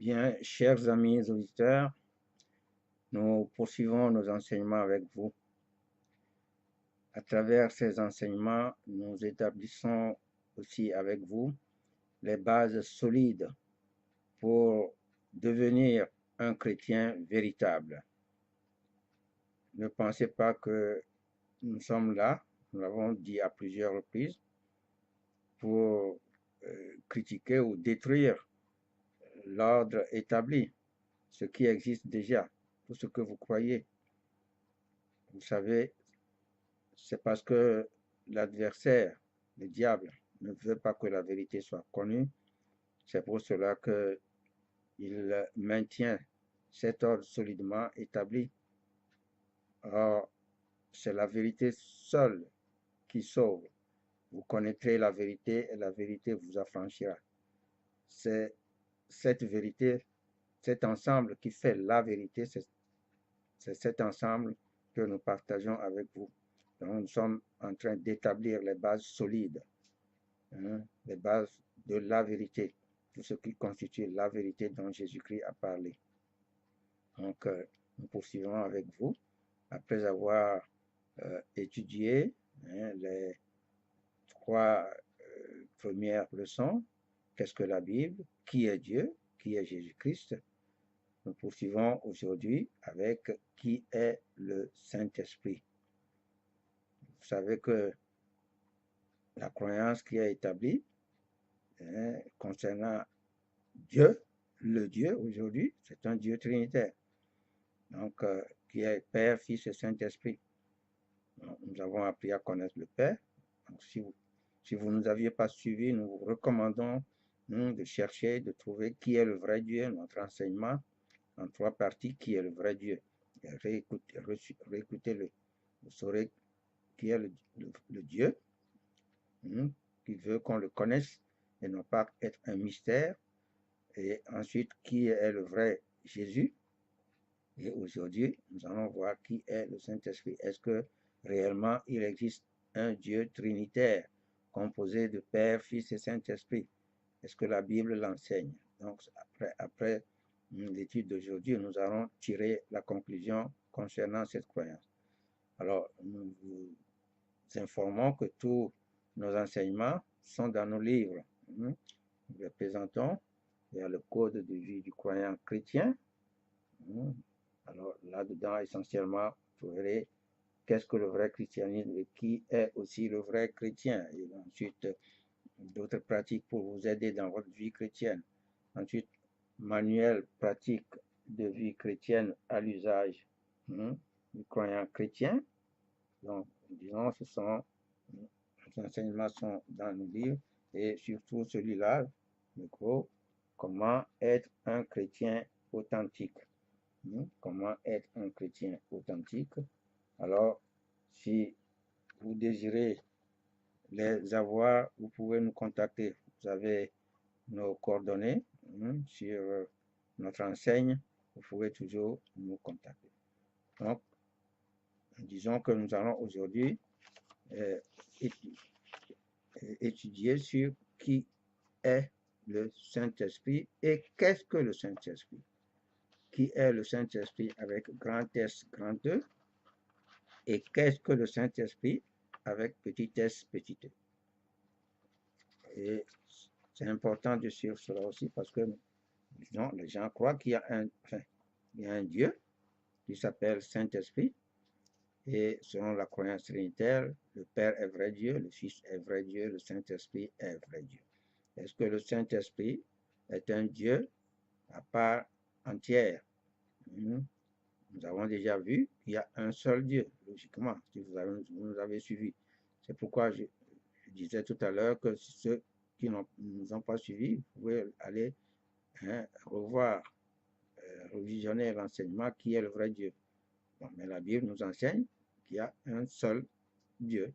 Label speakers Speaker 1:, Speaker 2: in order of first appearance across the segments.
Speaker 1: Bien, chers amis auditeurs, nous poursuivons nos enseignements avec vous. À travers ces enseignements, nous établissons aussi avec vous les bases solides pour devenir un chrétien véritable. Ne pensez pas que nous sommes là, nous l'avons dit à plusieurs reprises, pour critiquer ou détruire l'ordre établi, ce qui existe déjà, tout ce que vous croyez. Vous savez, c'est parce que l'adversaire, le diable, ne veut pas que la vérité soit connue. C'est pour cela qu'il maintient cet ordre solidement établi. Or, c'est la vérité seule qui sauve. Vous connaîtrez la vérité et la vérité vous affranchira. C'est cette vérité, cet ensemble qui fait la vérité, c'est cet ensemble que nous partageons avec vous. Donc, nous sommes en train d'établir les bases solides, les bases de la vérité, tout ce qui constitue la vérité dont Jésus-Christ a parlé. Donc, nous poursuivons avec vous, après avoir étudié les trois premières leçons. Qu'est-ce que la Bible? Qui est Dieu? Qui est Jésus-Christ? Nous poursuivons aujourd'hui avec qui est le Saint-Esprit. Vous savez que la croyance qui est établie concernant Dieu, le Dieu aujourd'hui, c'est un Dieu trinitaire. Donc, qui est Père, Fils et Saint-Esprit. Nous avons appris à connaître le Père. Donc, si vous ne nous aviez pas suivi, nous vous recommandons de chercher, de trouver qui est le vrai Dieu, notre enseignement en trois parties, qui est le vrai Dieu. Réécoutez-le. Vous saurez qui est le Dieu, qui veut qu'on le connaisse et non pas être un mystère. Et ensuite, qui est le vrai Jésus. Et aujourd'hui, nous allons voir qui est le Saint-Esprit. Est-ce que réellement il existe un Dieu trinitaire composé de Père, Fils et Saint-Esprit? Est-ce que la Bible l'enseigne? Donc, après l'étude d'aujourd'hui, nous allons tirer la conclusion concernant cette croyance. Alors, nous vous informons que tous nos enseignements sont dans nos livres. Nous les présentons. Il y a le code de vie du croyant chrétien. Alors là-dedans, essentiellement, vous verrez qu'est-ce que le vrai christianisme et qui est aussi le vrai chrétien. Et ensuite, d'autres pratiques pour vous aider dans votre vie chrétienne. Ensuite, manuel pratique de vie chrétienne à l'usage du croyant chrétien. Donc, disons, les enseignements sont dans nos livres et surtout celui-là, le gros, comment être un chrétien authentique. Comment être un chrétien authentique. Alors, si vous désirez les avoir, vous pouvez nous contacter. Vous avez nos coordonnées sur notre enseigne. Vous pouvez toujours nous contacter. Donc, disons que nous allons aujourd'hui étudier sur qui est le Saint-Esprit et qu'est-ce que le Saint-Esprit. Qui est le Saint-Esprit avec grand S, grand E, et qu'est-ce que le Saint-Esprit avec petit s, petit e. Et c'est important de suivre cela aussi parce que les gens croient qu'il y a un Dieu qui s'appelle Saint-Esprit, et selon la croyance trinitaire, le Père est vrai Dieu, le Fils est vrai Dieu, le Saint-Esprit est vrai Dieu. Est-ce que le Saint-Esprit est un Dieu à part entière? Nous avons déjà vu qu'il y a un seul Dieu, logiquement, si vous nous avez suivi. C'est pourquoi je disais tout à l'heure que ceux qui ne nous ont pas suivis, vous pouvez aller revoir, revisionner l'enseignement qui est le vrai Dieu. Bon, mais la Bible nous enseigne qu'il y a un seul Dieu.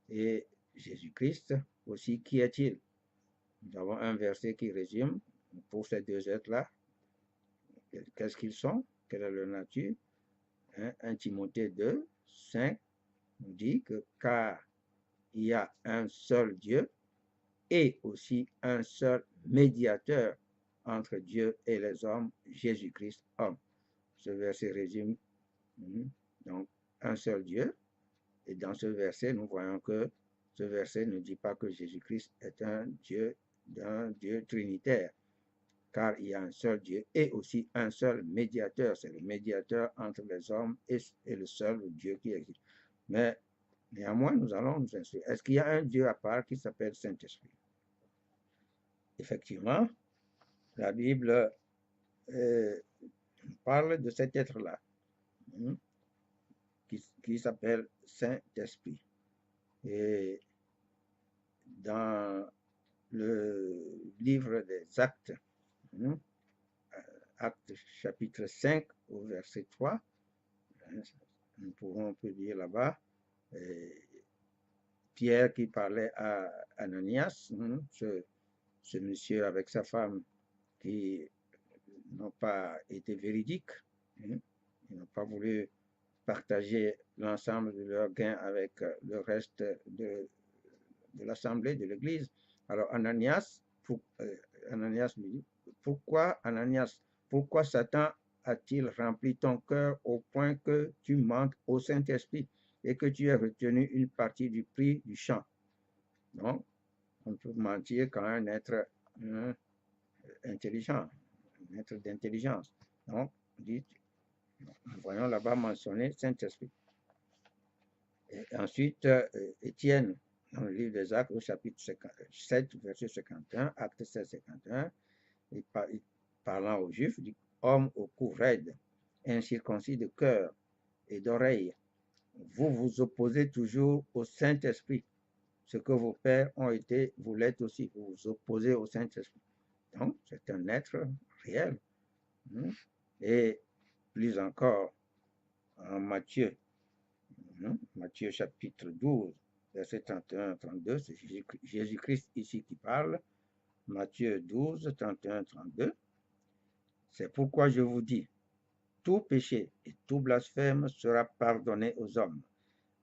Speaker 1: Et Jésus-Christ aussi, qui est-il? Nous avons un verset qui résume pour ces deux êtres-là. Qu'est-ce qu'ils sont? Quelle est leur nature? 1 Timothée 2, 5 nous dit que car il y a un seul Dieu et aussi un seul médiateur entre Dieu et les hommes, Jésus-Christ, homme. Ce verset résume donc un seul Dieu. Et dans ce verset, nous voyons que ce verset ne dit pas que Jésus-Christ est un Dieu trinitaire, car il y a un seul Dieu et aussi un seul médiateur. C'est le médiateur entre les hommes et le seul Dieu qui existe. Mais néanmoins, nous allons nous instruire. Est-ce qu'il y a un Dieu à part qui s'appelle Saint-Esprit? Effectivement, la Bible parle de cet être-là, qui s'appelle Saint-Esprit. Et dans le livre des Actes, Actes chapitre 5 au verset 3, on peut lire là-bas, Pierre qui parlait à Ananias, ce monsieur avec sa femme qui n'ont pas été véridiques, ils n'ont pas voulu partager l'ensemble de leurs gains avec le reste de l'assemblée, de l'église. Alors Ananias lui dit, pourquoi Satan a-t-il rempli ton cœur au point que tu mentes au Saint-Esprit et que tu aies retenu une partie du prix du champ? Donc, on peut mentir quand un être intelligent, un être d'intelligence. Donc, nous voyons là-bas mentionner Saint-Esprit. Et ensuite, Étienne, dans le livre des Actes, au chapitre 7, verset 51, Acte 7, 51, parlant aux Juifs, dit « Homme au cou raide, incirconcis de cœur et d'oreille, vous vous opposez toujours au Saint-Esprit. Ce que vos pères ont été, vous l'êtes aussi. Vous vous opposez au Saint-Esprit. » Donc, c'est un être réel. Et plus encore, en Matthieu, Matthieu chapitre 12, verset 31-32, c'est Jésus-Christ ici qui parle. Matthieu 12, 31-32. C'est pourquoi je vous dis, tout péché et tout blasphème sera pardonné aux hommes,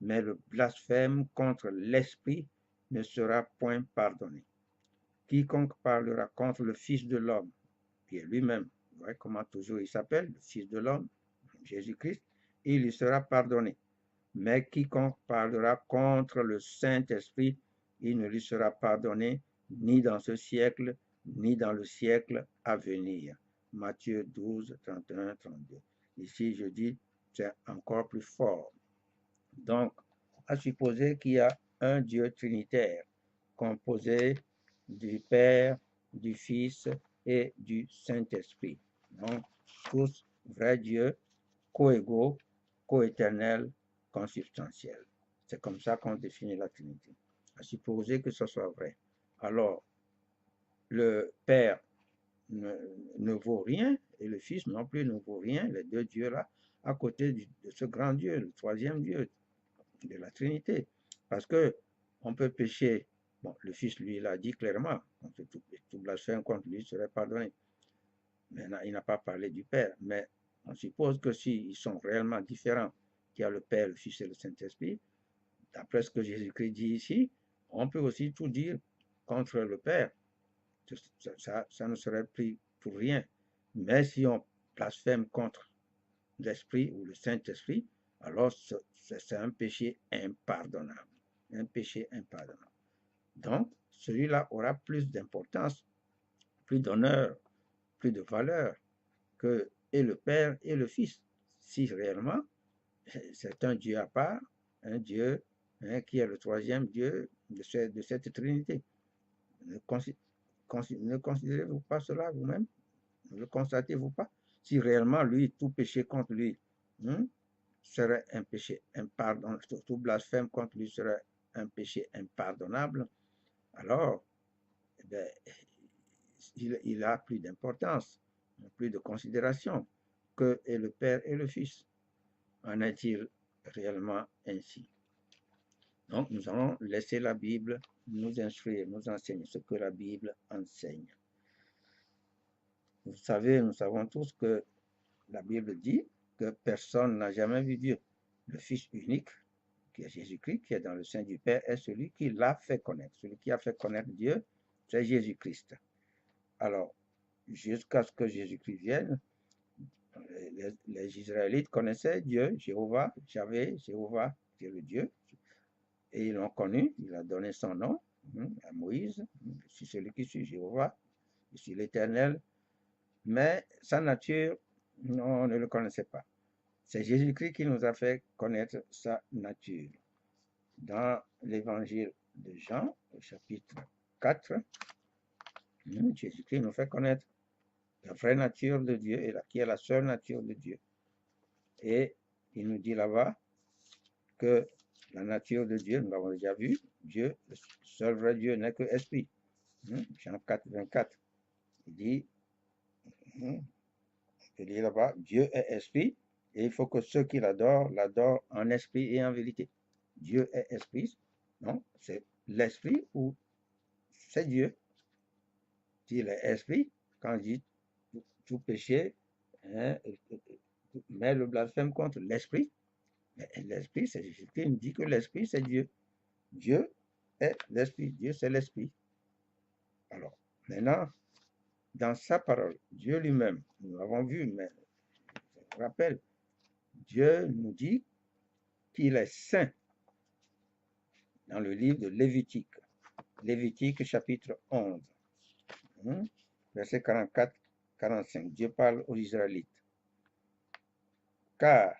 Speaker 1: mais le blasphème contre l'Esprit ne sera point pardonné. Quiconque parlera contre le Fils de l'homme, qui est lui-même, vous voyez comment toujours il s'appelle, le Fils de l'homme, Jésus-Christ, il lui sera pardonné. Mais quiconque parlera contre le Saint-Esprit, il ne lui sera pardonné ni dans ce siècle, ni dans le siècle à venir. Matthieu 12, 31, 32. Ici, je dis, c'est encore plus fort. Donc, à supposer qu'il y a un Dieu trinitaire, composé du Père, du Fils et du Saint-Esprit. Donc, tous vrais dieux, coégaux, coéternels, consubstantiels. C'est comme ça qu'on définit la Trinité. À supposer que ce soit vrai. Alors, le Père ne vaut rien et le Fils non plus ne vaut rien, les deux dieux-là, à côté de ce grand Dieu, le troisième Dieu de la Trinité. Parce que on peut pécher, bon, le Fils, lui, l'a dit clairement, tout blasphème contre lui serait pardonné. Mais il n'a pas parlé du Père, mais on suppose que s'ils sont réellement différents, qu'il y a le Père, le Fils et le Saint-Esprit, d'après ce que Jésus-Christ dit ici, on peut aussi tout dire contre le Père. Ça ne serait pris pour rien. Mais si on blasphème contre l'Esprit ou le Saint-Esprit, alors c'est un péché impardonnable. Un péché impardonnable. Donc, celui-là aura plus d'importance, plus d'honneur, plus de valeur que et le Père et le Fils. Si réellement, c'est un Dieu à part, un Dieu qui est le troisième Dieu de cette Trinité. Ne considérez-vous pas cela vous-même? Ne le constatez-vous pas? Si réellement, lui, tout péché contre lui serait un péché impardonnable, tout blasphème contre lui serait un péché impardonnable, alors, eh bien, il a plus d'importance, plus de considération que et le Père et le Fils. En est-il réellement ainsi? Donc, nous allons laisser la Bible nous instruire, nous enseigner ce que la Bible enseigne. Vous savez, nous savons tous que la Bible dit que personne n'a jamais vu Dieu. Le Fils unique, qui est Jésus-Christ, qui est dans le sein du Père, est celui qui l'a fait connaître. Celui qui a fait connaître Dieu, c'est Jésus-Christ. Alors, jusqu'à ce que Jésus-Christ vienne, les Israélites connaissaient Dieu, Jéhovah, Javé, Jéhovah, qui est le Dieu, et ils l'ont connu, il a donné son nom à Moïse, je suis celui qui suis Jéhovah, je suis l'Éternel, mais sa nature, non, on ne le connaissait pas. C'est Jésus-Christ qui nous a fait connaître sa nature. Dans l'évangile de Jean, au chapitre 4, Jésus-Christ nous fait connaître la vraie nature de Dieu et qui est la seule nature de Dieu. Et il nous dit là-bas que la nature de Dieu, nous l'avons déjà vu, Dieu, le seul vrai Dieu n'est que esprit. Jean 4, 24. Il dit, il dit là-bas, Dieu est esprit, et il faut que ceux qui l'adorent, l'adorent en esprit et en vérité. Dieu est esprit, non, c'est l'esprit ou c'est Dieu. S'il est esprit, quand il dit tout péché, met le blasphème contre l'esprit, l'esprit, c'est Jésus-Christ nous dit que l'esprit, c'est Dieu. Dieu est l'esprit, Dieu c'est l'esprit. Alors, maintenant, dans sa parole, Dieu lui-même, nous l'avons vu, mais je vous rappelle, Dieu nous dit qu'il est saint dans le livre de Lévitique. Lévitique chapitre 11, verset 44-45. Dieu parle aux Israélites. Car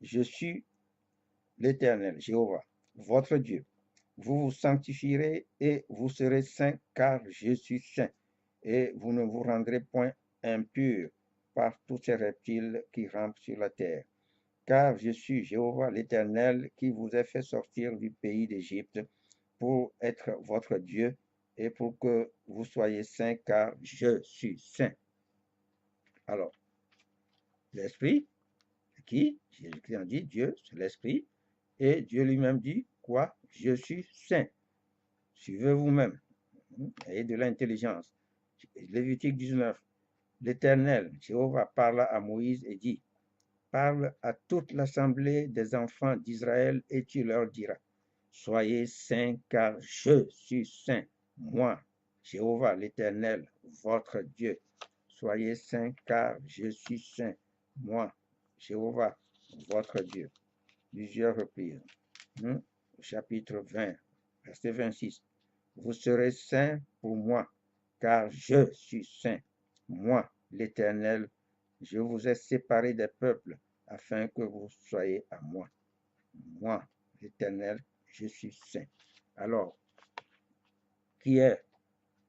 Speaker 1: je suis l'Éternel, Jéhovah, votre Dieu. Vous vous sanctifierez et vous serez saints, car je suis saint. Et vous ne vous rendrez point impurs par tous ces reptiles qui rampent sur la terre. Car je suis Jéhovah l'Éternel qui vous ai fait sortir du pays d'Égypte pour être votre Dieu et pour que vous soyez saints, car je suis saint. Alors, l'Esprit, qui? Jésus-Christ en dit Dieu, c'est l'Esprit. Et Dieu lui-même dit quoi? Je suis saint. Suivez vous-même. Ayez de l'intelligence. Lévitique 19. L'Éternel, Jéhovah, parla à Moïse et dit, parle à toute l'assemblée des enfants d'Israël et tu leur diras, soyez saints car je suis saint, moi, Jéhovah l'Éternel, votre Dieu. Soyez saints car je suis saint, moi, Jéhovah, votre Dieu. Plusieurs reprises. Chapitre 20, verset 26. Vous serez saints pour moi, car je suis saint, moi, l'Éternel. Je vous ai séparés des peuples afin que vous soyez à moi. Moi, l'Éternel, je suis saint. Alors, qui est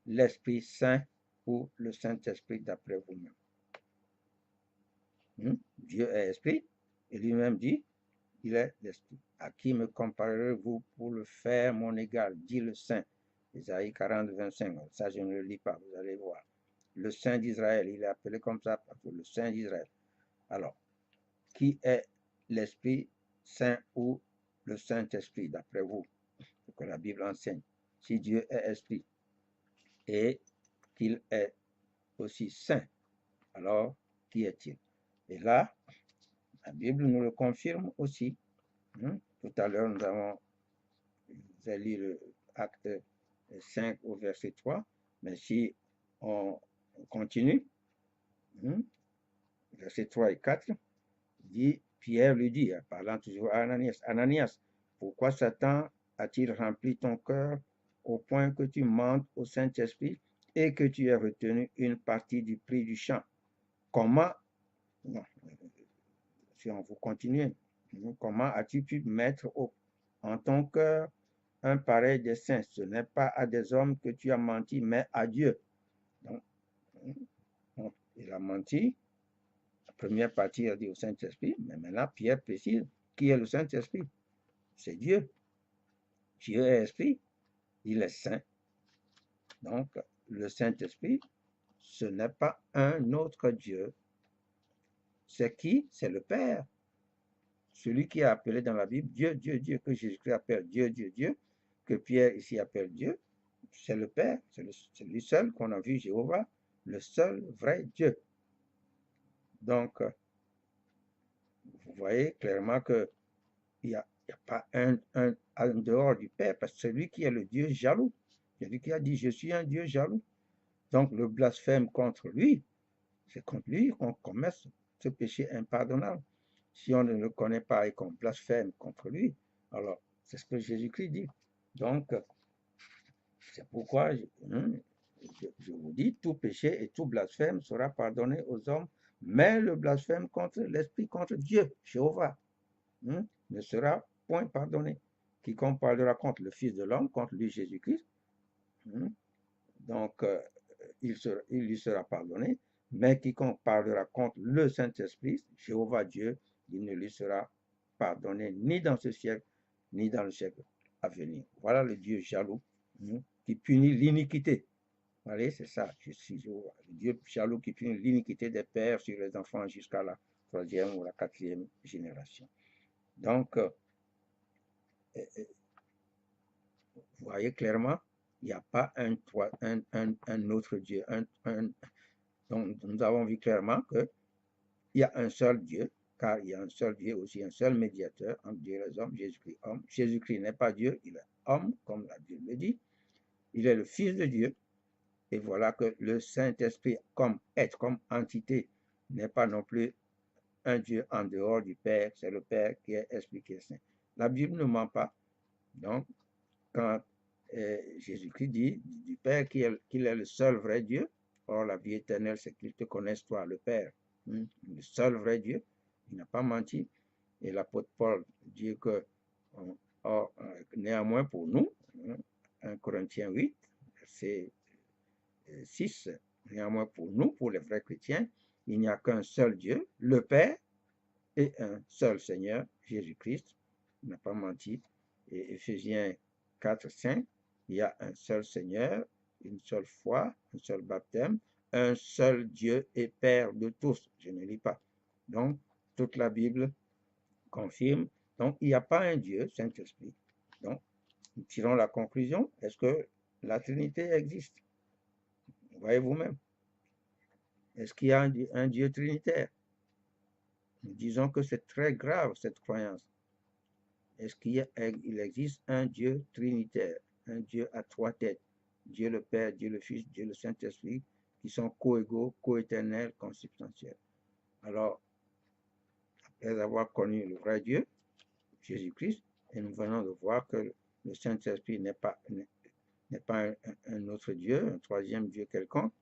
Speaker 1: l'Esprit Saint ou le Saint-Esprit d'après vous-même? Dieu est esprit, et lui-même dit, il est l'Esprit. À qui me comparerez-vous pour le faire mon égal, dit le Saint. Isaïe 40, 25. Ça, je ne le lis pas, vous allez voir. Le Saint d'Israël, il est appelé comme ça, parce que le Saint d'Israël. Alors, qui est l'Esprit Saint ou le Saint-Esprit, d'après vous, ce que la Bible enseigne? Si Dieu est esprit et qu'il est aussi saint, alors qui est-il? Et là, la Bible nous le confirme aussi. Tout à l'heure, nous avons lu le acte 5 au verset 3, mais si on continue, verset 3 et 4, dit, Pierre lui dit, parlant toujours à Ananias, Ananias, pourquoi Satan a-t-il rempli ton cœur au point que tu mentes au Saint-Esprit et que tu aies retenu une partie du prix du champ? Comment, non, si on vous continue, comment as-tu pu mettre en ton cœur un pareil dessein? Ce n'est pas à des hommes que tu as menti, mais à Dieu. Donc, il a menti. La première partie, il a dit au Saint-Esprit, mais maintenant, Pierre précise, qui est le Saint-Esprit? C'est Dieu. Dieu est esprit, il est saint. Donc, le Saint-Esprit, ce n'est pas un autre Dieu. C'est qui? C'est le Père. Celui qui est appelé dans la Bible Dieu, Dieu, Dieu, que Jésus-Christ appelle Dieu, Dieu, Dieu, que Pierre ici appelle Dieu, c'est le Père, c'est lui seul qu'on a vu, Jéhovah, le seul vrai Dieu. Donc, vous voyez clairement qu'il n'y a pas un en dehors du Père, parce que c'est lui qui est le Dieu jaloux. C'est lui qui a dit, je suis un Dieu jaloux. Donc, le blasphème contre lui, c'est contre lui qu'on commet ce péché impardonnable. Si on ne le connaît pas et qu'on blasphème contre lui, alors c'est ce que Jésus-Christ dit. Donc, c'est pourquoi je vous dis, tout péché et tout blasphème sera pardonné aux hommes, mais le blasphème contre l'Esprit, contre Dieu, Jéhovah, ne sera point pardonné. Quiconque parlera contre le Fils de l'homme, contre lui Jésus-Christ, donc il lui sera pardonné, mais quiconque parlera contre le Saint-Esprit, Jéhovah Dieu, il ne lui sera pardonné ni dans ce siècle, ni dans le siècle à venir. Voilà le Dieu jaloux qui punit l'iniquité. Allez, c'est ça, je suis Jéhovah, le Dieu jaloux qui punit l'iniquité des pères sur les enfants jusqu'à la 3e ou la 4e génération. Donc, vous voyez clairement, il n'y a pas un autre Dieu. Donc, nous avons vu clairement qu'il y a un seul Dieu, car il y a un seul Dieu aussi, un seul médiateur entre Dieu et les hommes, Jésus-Christ homme. Jésus-Christ n'est pas Dieu, il est homme, comme la Bible le dit. Il est le Fils de Dieu. Et voilà que le Saint-Esprit, comme être, comme entité, n'est pas non plus un Dieu en dehors du Père. C'est le Père qui est Esprit, qui est Saint. La Bible ne ment pas. Donc, quand Jésus-Christ dit du Père qu'il est le seul vrai Dieu, or la vie éternelle, c'est qu'il te connaisse toi, le Père, le seul vrai Dieu, il n'a pas menti. Et l'apôtre Paul dit que, néanmoins pour nous, 1 Corinthiens 8, verset 6, néanmoins pour nous, pour les vrais chrétiens, il n'y a qu'un seul Dieu, le Père, et un seul Seigneur, Jésus-Christ, il n'a pas menti. Et Éphésiens 4, 5, il y a un seul Seigneur, une seule foi, un seul baptême, un seul Dieu et Père de tous. Je ne lis pas. Donc, toute la Bible confirme. Donc, il n'y a pas un Dieu, Saint-Esprit. Donc, nous tirons la conclusion. Est-ce que la Trinité existe? Voyez vous-même. Est-ce qu'il y a un Dieu trinitaire? Nous disons que c'est très grave, cette croyance. Est-ce qu'il existe un Dieu trinitaire, un Dieu à trois têtes, Dieu le Père, Dieu le Fils, Dieu le Saint-Esprit, qui sont co-égaux, co-éternels, consubstantiels? Alors, après avoir connu le vrai Dieu, Jésus-Christ, et nous venons de voir que le Saint-Esprit n'est pas un autre Dieu, un troisième Dieu quelconque,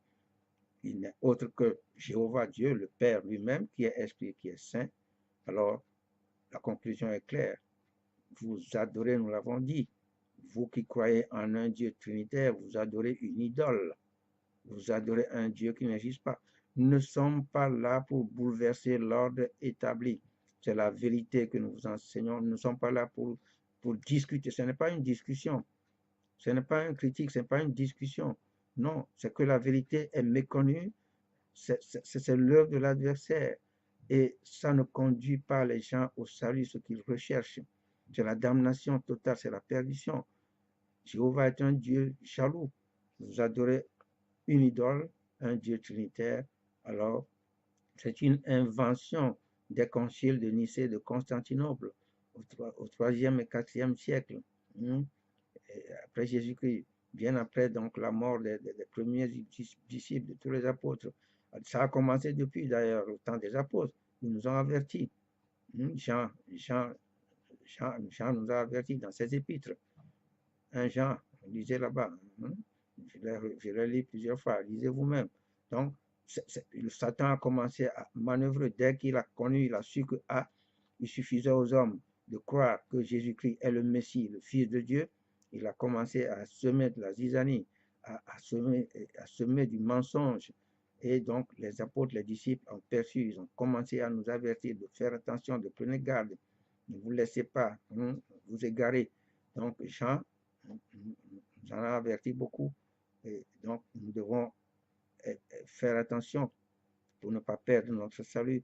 Speaker 1: il n'est autre que Jéhovah Dieu, le Père lui-même, qui est Esprit, qui est Saint. Alors, la conclusion est claire. Vous adorez, nous l'avons dit, vous qui croyez en un Dieu trinitaire, vous adorez une idole. Vous adorez un Dieu qui n'existe pas. Nous ne sommes pas là pour bouleverser l'ordre établi. C'est la vérité que nous vous enseignons. Nous ne sommes pas là pour discuter. Ce n'est pas une discussion. Ce n'est pas une critique, ce n'est pas une discussion. Non, c'est que la vérité est méconnue. C'est l'œuvre de l'adversaire. Et ça ne conduit pas les gens au salut, ce qu'ils recherchent. C'est la damnation totale, c'est la perdition. Jéhovah est un Dieu jaloux. Vous adorez une idole, un Dieu trinitaire. Alors, c'est une invention des conciles de Nicée et de Constantinople au 3e et 4e siècle. Après Jésus-Christ, bien après donc la mort des premiers disciples, de tous les apôtres. Ça a commencé depuis d'ailleurs le temps des apôtres. Ils nous ont avertis. Jean nous a avertis dans ses épîtres. Un Jean, lisez là-bas. Je l'ai lu plusieurs fois, lisez vous-même. Donc, Satan a commencé à manœuvrer dès qu'il a connu, il a su que il suffisait aux hommes de croire que Jésus-Christ est le Messie, le Fils de Dieu. Il a commencé à semer de la zizanie, à semer du mensonge. Et donc, les apôtres, les disciples ont perçu, ils ont commencé à nous avertir de faire attention, de prenez garde. Ne vous laissez pas vous égarer. Donc, Jean nous en a averti beaucoup. Et donc, nous devons faire attention pour ne pas perdre notre salut,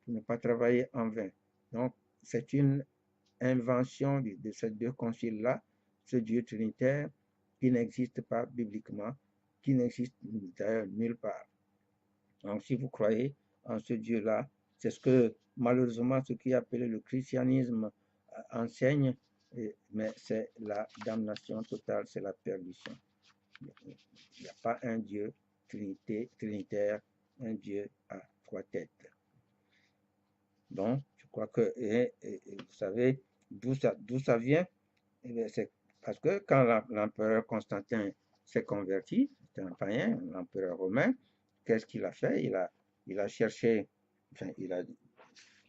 Speaker 1: pour ne pas travailler en vain. Donc, c'est une invention de ces deux conciles-là, ce Dieu trinitaire qui n'existe pas bibliquement, qui n'existe d'ailleurs nulle part. Donc, si vous croyez en ce Dieu-là, c'est ce que, malheureusement, ce qui est appelé le christianisme enseigne, mais c'est la damnation totale, c'est la perdition. Il n'y a pas un Dieu trinitaire, un Dieu à trois têtes. Donc, je crois que, vous savez, d'où ça vient? C'est parce que quand l'empereur Constantin s'est converti, c'était un païen, l'empereur romain, qu'est-ce qu'il a fait? Il a cherché, enfin, il a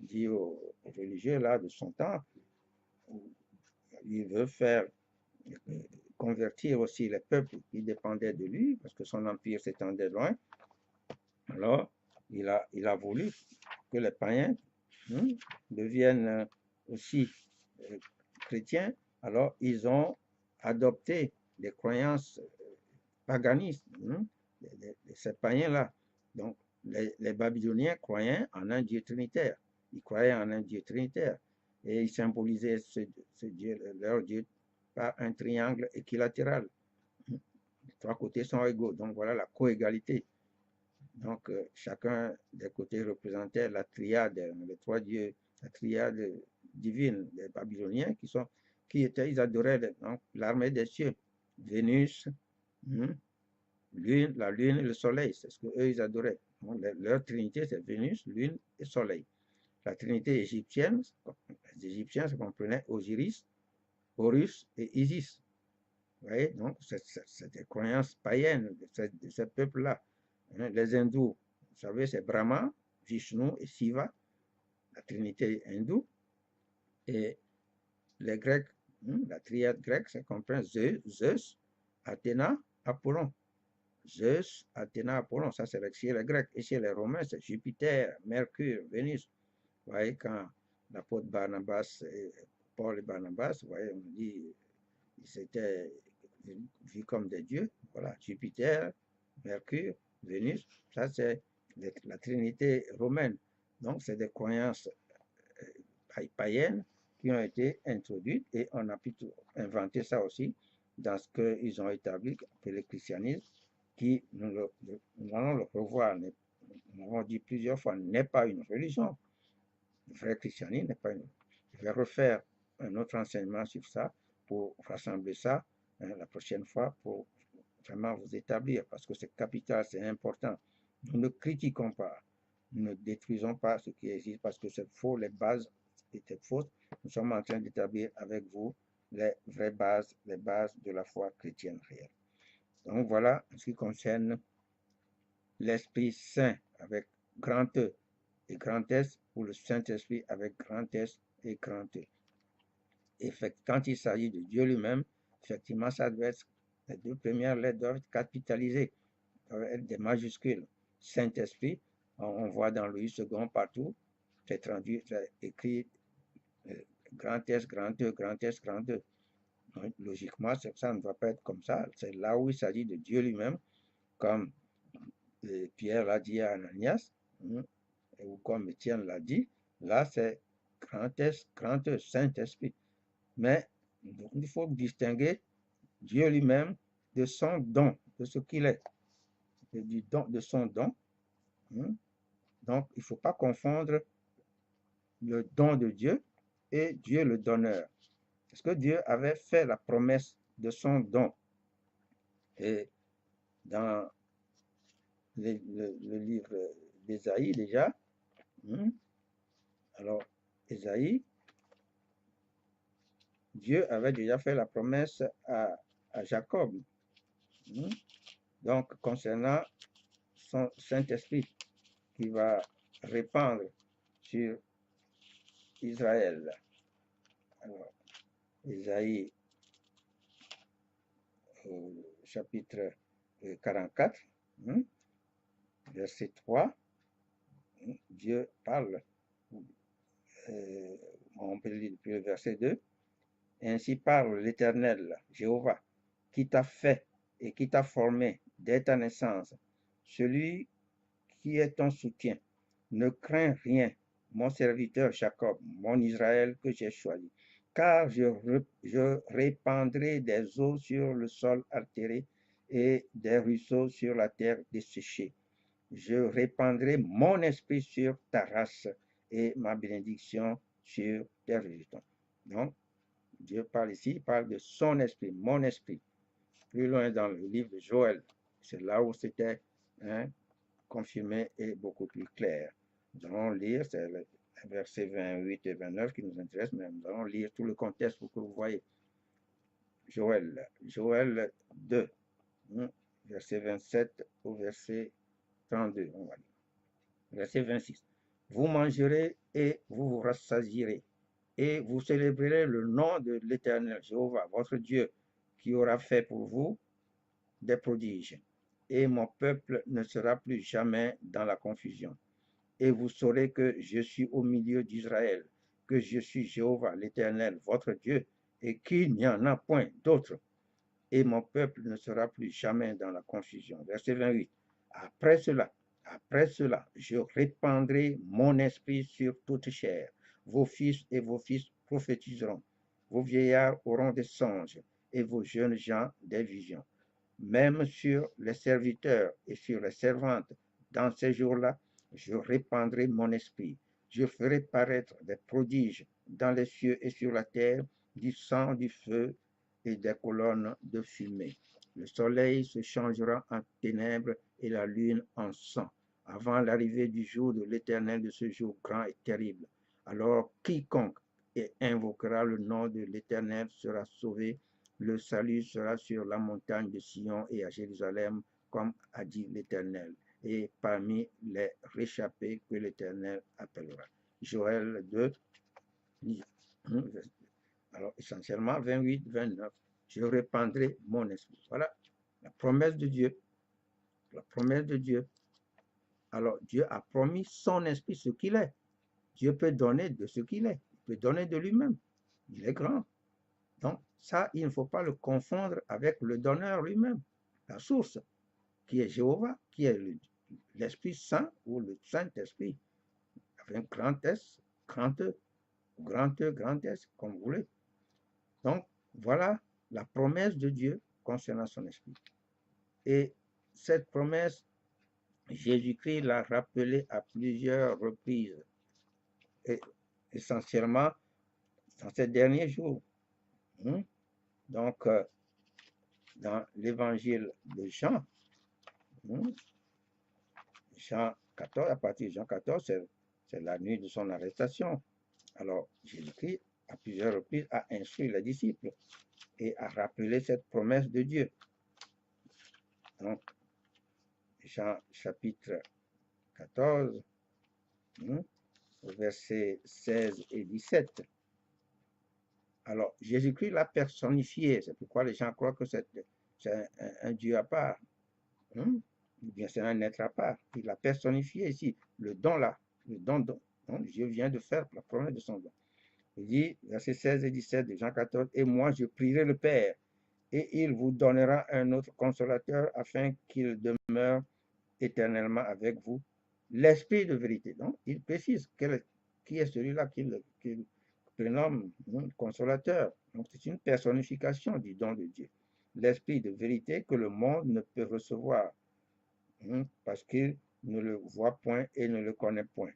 Speaker 1: dit aux religieux là de son temps, il veut faire convertir aussi les peuples qui dépendaient de lui, parce que son empire s'étendait loin. Alors, il a voulu que les païens deviennent aussi chrétiens. Alors, ils ont adopté des croyances paganistes de ces païens-là. Donc, les Babyloniens croyaient en un Dieu trinitaire. Ils croyaient en un Dieu trinitaire. Et ils symbolisaient ce Dieu, leur Dieu, par un triangle équilatéral. Les trois côtés sont égaux. Donc, voilà la coégalité. Donc, chacun des côtés représentait la triade, les trois dieux, la triade divine des Babyloniens ils adoraient l'armée des cieux, Vénus, la lune et le soleil, c'est ce qu'eux ils adoraient. Donc, leur trinité, c'est Vénus, lune et soleil. La trinité égyptienne, les Égyptiens se comprenaient Osiris, Horus et Isis. Vous voyez, donc c'est des croyances païennes de ce peuple-là. Les hindous, vous savez, c'est Brahma, Vishnu et Shiva, la trinité hindoue. Et les Grecs, la triade grecque, ça comprend Zeus, Athéna, Apollon. Zeus, Athéna, Apollon, ça c'est chez les Grecs. Et chez les Romains, c'est Jupiter, Mercure, Vénus. Vous voyez, quand l'apôtre Barnabas, Paul et Barnabas, vous voyez, on dit, ils étaient vus comme des dieux. Voilà, Jupiter, Mercure, Vénus, ça c'est la trinité romaine. Donc, c'est des croyances païennes qui ont été introduites et on a pu inventer ça aussi dans ce qu'ils ont établi, le christianisme, qui, nous allons le revoir, nous l'avons dit plusieurs fois, n'est pas une religion. Le vrai christianisme n'est pas une religion. Je vais refaire un autre enseignement sur ça pour rassembler ça la prochaine fois pour vraiment vous établir, parce que c'est capital, c'est important. Nous ne critiquons pas, nous ne détruisons pas ce qui existe parce que c'est faux, les bases étaient fausses. Nous sommes en train d'établir avec vous les vraies bases, les bases de la foi chrétienne réelle. Donc voilà en ce qui concerne l'Esprit Saint avec grand E et grand S, ou le Saint-Esprit avec grand S et grand E. Et quand il s'agit de Dieu lui-même, effectivement, ça doit être, les deux premières lettres doivent être capitalisées, doivent être des majuscules. Saint-Esprit, on voit dans Louis II partout, c'est traduit, c'est écrit grand S, grand E, grand S, grand E. Donc, logiquement, ça ne doit pas être comme ça. C'est là où il s'agit de Dieu lui-même, comme Pierre l'a dit à Ananias, ou comme Étienne l'a dit, là c'est grand S, grand E, Saint-Esprit. Mais il faut distinguer Dieu lui-même de son don, de ce qu'il est, de son don. Donc, il ne faut pas confondre le don de Dieu et Dieu le donneur. Parce que Dieu avait fait la promesse de son don. Et dans le livre d'Ésaïe déjà, alors Ésaïe, Dieu avait déjà fait la promesse à Jacob. Donc, concernant son Saint-Esprit qui va répandre sur Israël. Alors, Ésaïe, chapitre 44, verset 3, Dieu parle, on peut lire depuis le verset 2, ainsi parle l'Éternel, Jéhovah, qui t'a fait et qui t'a formé dès ta naissance, celui qui est ton soutien. Ne crains rien, mon serviteur Jacob, mon Israël que j'ai choisi, car je répandrai des eaux sur le sol altéré et des ruisseaux sur la terre desséchée. Je répandrai mon esprit sur ta race et ma bénédiction sur tes rejetons. Donc, Dieu parle ici, il parle de son esprit, mon esprit. Plus loin dans le livre de Joël, c'est là où c'était hein, confirmé et beaucoup plus clair. Nous allons lire, c'est le verset 28 et 29 qui nous intéresse, mais nous allons lire tout le contexte pour que vous voyez. Joël 2, verset 27 au verset 32, on va dire. Verset 26. Vous mangerez et vous vous rassasierez, et vous célébrerez le nom de l'Éternel, Jéhovah, votre Dieu, qui aura fait pour vous des prodiges. Et mon peuple ne sera plus jamais dans la confusion. Et vous saurez que je suis au milieu d'Israël, que je suis Jéhovah, l'Éternel, votre Dieu, et qu'il n'y en a point d'autre. Et mon peuple ne sera plus jamais dans la confusion. Verset 28. Après cela, je répandrai mon esprit sur toute chair. Vos fils et vos fils prophétiseront. Vos vieillards auront des songes et vos jeunes gens des visions. Même sur les serviteurs et sur les servantes, dans ces jours-là, je répandrai mon esprit. Je ferai paraître des prodiges dans les cieux et sur la terre, du sang, du feu et des colonnes de fumée. Le soleil se changera en ténèbres et la lune en sang, avant l'arrivée du jour de l'Éternel, de ce jour grand et terrible. Alors quiconque invoquera le nom de l'Éternel sera sauvé. Le salut sera sur la montagne de Sion et à Jérusalem, comme a dit l'Éternel, et parmi les réchappés que l'Éternel appellera. Joël 2, alors essentiellement 28, 29. Je répandrai mon esprit. Voilà la promesse de Dieu. La promesse de Dieu. Alors Dieu a promis son esprit, ce qu'il est. Dieu peut donner de ce qu'il est. Il peut donner de lui-même. Il est grand. Donc, ça, il ne faut pas le confondre avec le donneur lui-même, la source, qui est Jéhovah, qui est l'Esprit Saint ou le Saint-Esprit, avec un grand S, grand E, grand S, comme vous voulez. Donc, voilà la promesse de Dieu concernant son Esprit. Et cette promesse, Jésus-Christ l'a rappelée à plusieurs reprises, et essentiellement dans ces derniers jours. Donc, dans l'évangile de Jean, Jean 14, à partir de Jean 14, c'est la nuit de son arrestation. Alors, Jésus-Christ, à plusieurs reprises, a instruit les disciples et a rappelé cette promesse de Dieu. Donc, Jean chapitre 14, versets 16 et 17. Alors, Jésus-Christ l'a personnifié. C'est pourquoi les gens croient que c'est un Dieu à part. Ou bien c'est un être à part. Il l'a personnifié ici. Le don là. Le don. Dieu vient de faire la promesse de son don. Il dit, versets 16 et 17 de Jean 14, « Et moi je prierai le Père, et il vous donnera un autre consolateur, afin qu'il demeure éternellement avec vous, l'Esprit de vérité. » Donc, il précise qui est celui-là qu'il prénomme consolateur. Donc, c'est une personnification du don de Dieu. L'Esprit de vérité que le monde ne peut recevoir, parce qu'il ne le voit point et ne le connaît point.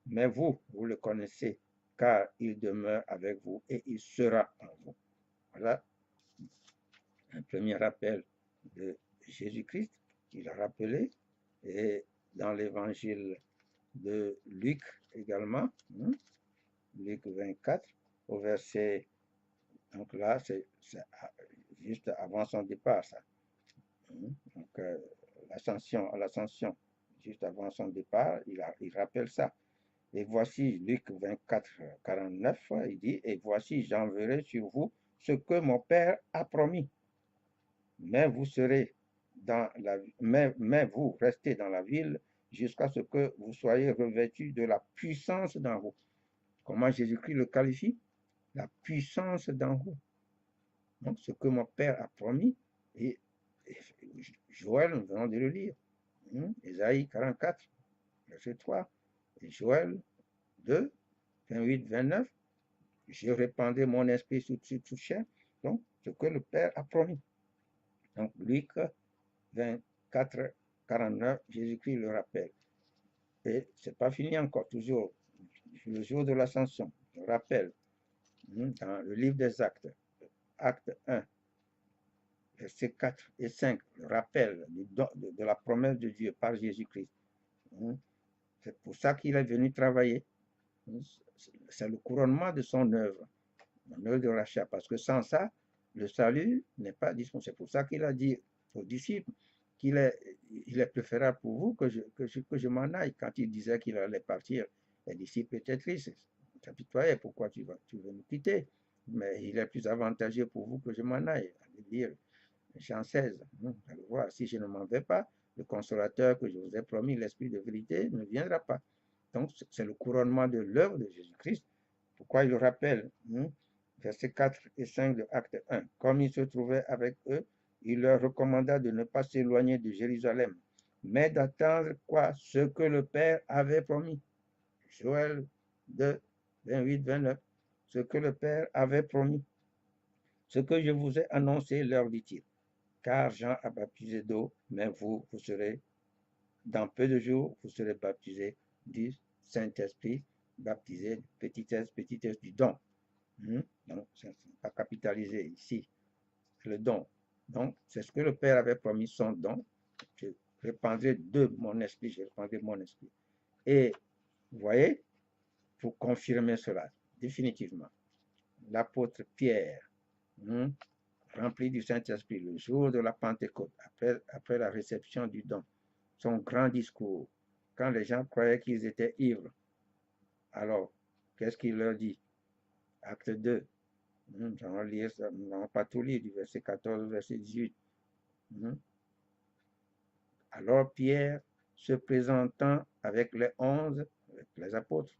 Speaker 1: Mais vous le connaissez, car il demeure avec vous et il sera en vous. Voilà un premier rappel de Jésus-Christ qu'il a rappelé, et dans l'évangile de Luc également, Luc 24, au verset, donc là, c'est juste avant son départ, ça. Donc, l'ascension, juste avant son départ, il rappelle ça. Et voici, Luc 24, 49, il dit, « Et voici, j'enverrai sur vous ce que mon Père a promis. Mais vous serez mais vous restez dans la ville jusqu'à ce que vous soyez revêtus de la puissance d'en haut. » Comment Jésus-Christ le qualifie? La puissance d'en haut. Donc, ce que mon Père a promis, et Joël, nous venons de le lire. Ésaïe 44, verset 3, et Joël 2, 28, 29, je répandrai mon esprit sur toute chair. Donc, ce que le Père a promis. Donc, Luc 24, 49, Jésus-Christ le rappelle. Et c'est pas fini encore, toujours, le jour de l'ascension, je rappelle, dans le livre des Actes, Acte 1, versets 4 et 5, le rappel de la promesse de Dieu par Jésus-Christ. C'est pour ça qu'il est venu travailler. C'est le couronnement de son œuvre, mon œuvre de rachat, parce que sans ça, le salut n'est pas disponible. C'est pour ça qu'il a dit aux disciples qu'il est préférable pour vous que je m'en aille. Quand il disait qu'il allait partir, les disciples étaient tristes, s'apitoyaient, pourquoi tu veux nous quitter? Mais il est plus avantageux pour vous que je m'en aille. Allez lire Jean 16. Allez voir, si je ne m'en vais pas, le consolateur que je vous ai promis, l'esprit de vérité, ne viendra pas. Donc, c'est le couronnement de l'œuvre de Jésus-Christ. Pourquoi il le rappelle? Versets 4 et 5 de Acte 1. Comme il se trouvait avec eux, il leur recommanda de ne pas s'éloigner de Jérusalem, mais d'attendre quoi? Ce que le Père avait promis. Joël 2, 28, 29. Ce que le Père avait promis. Ce que je vous ai annoncé, leur dit-il. Car Jean a baptisé d'eau, mais vous serez, dans peu de jours, vous serez baptisés du Saint-Esprit, baptisés petit s du don. Donc, c'est pas capitalisé ici, le don. Donc, c'est ce que le Père avait promis, son don. Je répandrai de mon esprit, je répandrai mon esprit. Et, vous voyez, pour confirmer cela, définitivement, l'apôtre Pierre, rempli du Saint-Esprit, le jour de la Pentecôte, après la réception du don, son grand discours, quand les gens croyaient qu'ils étaient ivres, alors, qu'est-ce qu'il leur dit? Acte 2, nous allons lire ça, nous n'allons pas tout lire, du verset 14 au verset 18. Alors Pierre, se présentant avec les 11, avec les apôtres,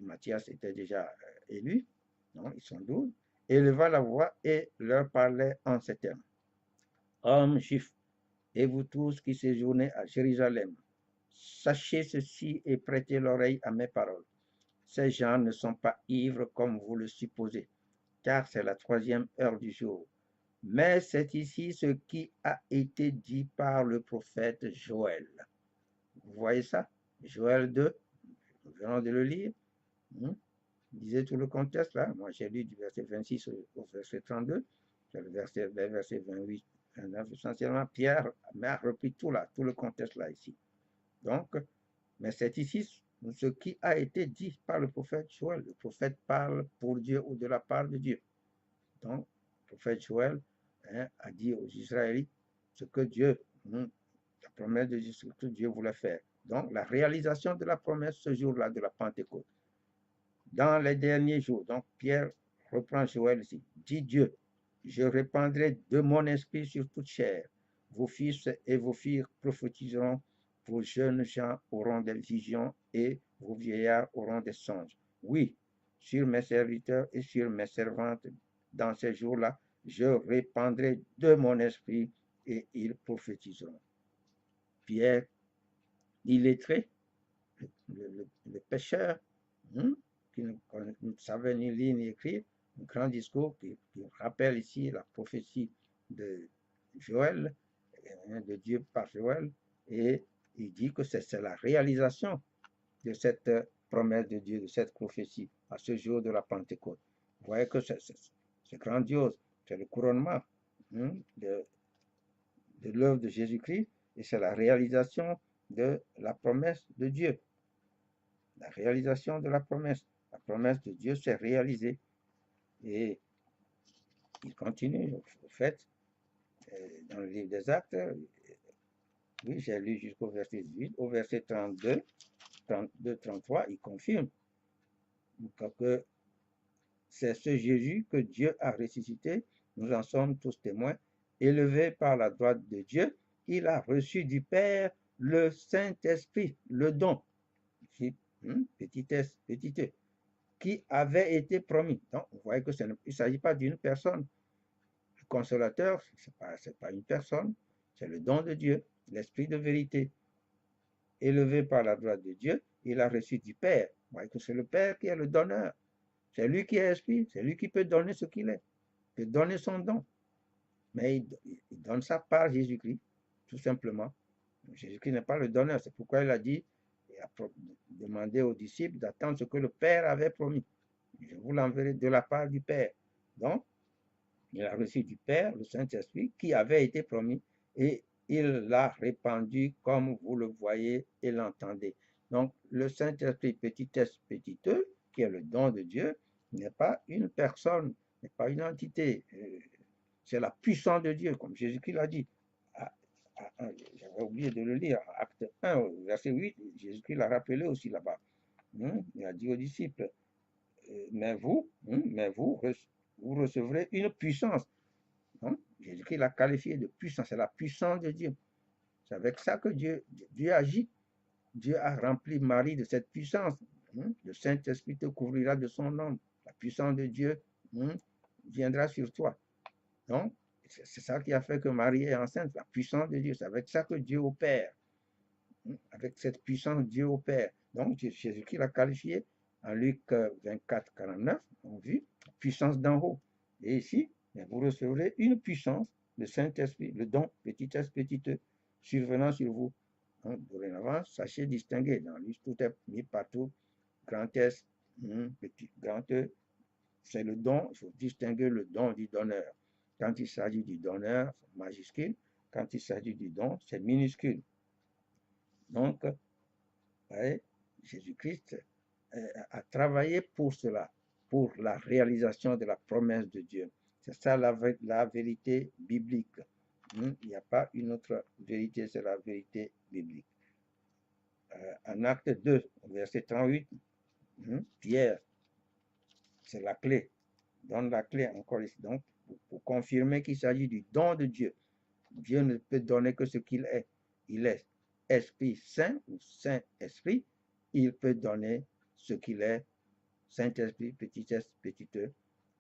Speaker 1: Matthias était déjà élu, non, ils sont 12, éleva la voix et leur parlait en ces termes. Hommes juifs, et vous tous qui séjournez à Jérusalem, sachez ceci et prêtez l'oreille à mes paroles. Ces gens ne sont pas ivres comme vous le supposez, car c'est la 3e heure du jour. Mais c'est ici ce qui a été dit par le prophète Joël. Vous voyez ça? Joël 2, nous venons de le lire. Lisez tout le contexte là. Moi j'ai lu du verset 26 au verset 32. C'est le verset 28, 29 essentiellement. Pierre m'a repris tout là, tout le contexte là ici. Donc, mais c'est ici ce qui a été dit par le prophète Joël. Le prophète parle pour Dieu ou de la part de Dieu. Donc, le prophète Joël a dit aux Israélites ce que Dieu, la promesse de Dieu, ce que Dieu voulait faire. Donc, la réalisation de la promesse ce jour-là de la Pentecôte. Dans les derniers jours, donc Pierre reprend Joël ici, dit Dieu, je répandrai de mon esprit sur toute chair. Vos fils et vos filles prophétiseront, vos jeunes gens auront des visions et vos vieillards auront des songes. Oui, sur mes serviteurs et sur mes servantes, dans ces jours-là, je répandrai de mon esprit et ils prophétiseront. Pierre, illettré, le pécheur, qui ne savait ni lire ni écrire, un grand discours qui rappelle ici la prophétie de Joël, de Dieu par Joël, et il dit que c'est la réalisation de cette promesse de Dieu, de cette prophétie, à ce jour de la Pentecôte. Vous voyez que c'est grandiose, c'est le couronnement de l'œuvre de Jésus-Christ, et c'est la réalisation de la promesse de Dieu. La réalisation de la promesse. La promesse de Dieu s'est réalisée. Et il continue, au fait, dans le livre des Actes, oui, j'ai lu jusqu'au verset 18, au verset 32, 33, il confirme que c'est ce Jésus que Dieu a ressuscité, nous en sommes tous témoins, élevé par la droite de Dieu, il a reçu du Père le Saint-Esprit, le don, petit s, petit e, qui avait été promis. Donc, vous voyez qu'il ne s'agit pas d'une personne. Le consolateur, ce n'est pas une personne, c'est le don de Dieu, l'esprit de vérité. Élevé par la droite de Dieu, il a reçu du Père. Vous voyez que c'est le Père qui est le donneur. C'est lui qui est esprit, c'est lui qui peut donner ce qu'il est, peut donner son don. Mais il donne ça par Jésus-Christ, tout simplement. Jésus-Christ n'est pas le donneur, c'est pourquoi il a dit, il a demandé aux disciples d'attendre ce que le Père avait promis. Je vous l'enverrai de la part du Père. Donc, Il a reçu du Père le Saint-Esprit qui avait été promis et il l'a répandu comme vous le voyez et l'entendez. Donc, le Saint-Esprit, petit s, petit e, qui est le don de Dieu, n'est pas une personne, n'est pas une entité. C'est la puissance de Dieu, comme Jésus-Christ l'a dit. J'avais oublié de le lire, acte 1, verset 8, Jésus-Christ l'a rappelé aussi là-bas. Il a dit aux disciples, mais vous, vous recevrez une puissance. Jésus-Christ l'a qualifié de puissance, c'est la puissance de Dieu. C'est avec ça que Dieu agit. Dieu a rempli Marie de cette puissance. Le Saint-Esprit te couvrira de son nom. La puissance de Dieu viendra sur toi. Donc, c'est ça qui a fait que Marie est enceinte, la puissance de Dieu. C'est avec ça que Dieu opère. Avec cette puissance, Dieu opère. Donc, Jésus-Christ l'a qualifié en Luc 24, 49, on vit la puissance d'en haut. Et ici, vous recevrez une puissance, le Saint-Esprit, le don, petit s, petit e, survenant sur vous. Dorénavant, sachez distinguer. Dans lui, tout est mis partout. Grand S, petit, grand E, c'est le don. Il faut distinguer le don du donneur. Quand il s'agit du donneur, c'est majuscule. Quand il s'agit du don, c'est minuscule. Donc, Jésus-Christ a travaillé pour cela, pour la réalisation de la promesse de Dieu. C'est ça la vérité biblique. Il n'y a pas une autre vérité, c'est la vérité biblique. En acte 2, verset 38, Pierre, c'est la clé. Donne la clé encore ici. Donc, pour confirmer qu'il s'agit du don de Dieu. Dieu ne peut donner que ce qu'il est. Il est Esprit Saint ou Saint-Esprit. Il peut donner ce qu'il est, Saint-Esprit, petit s, petit e,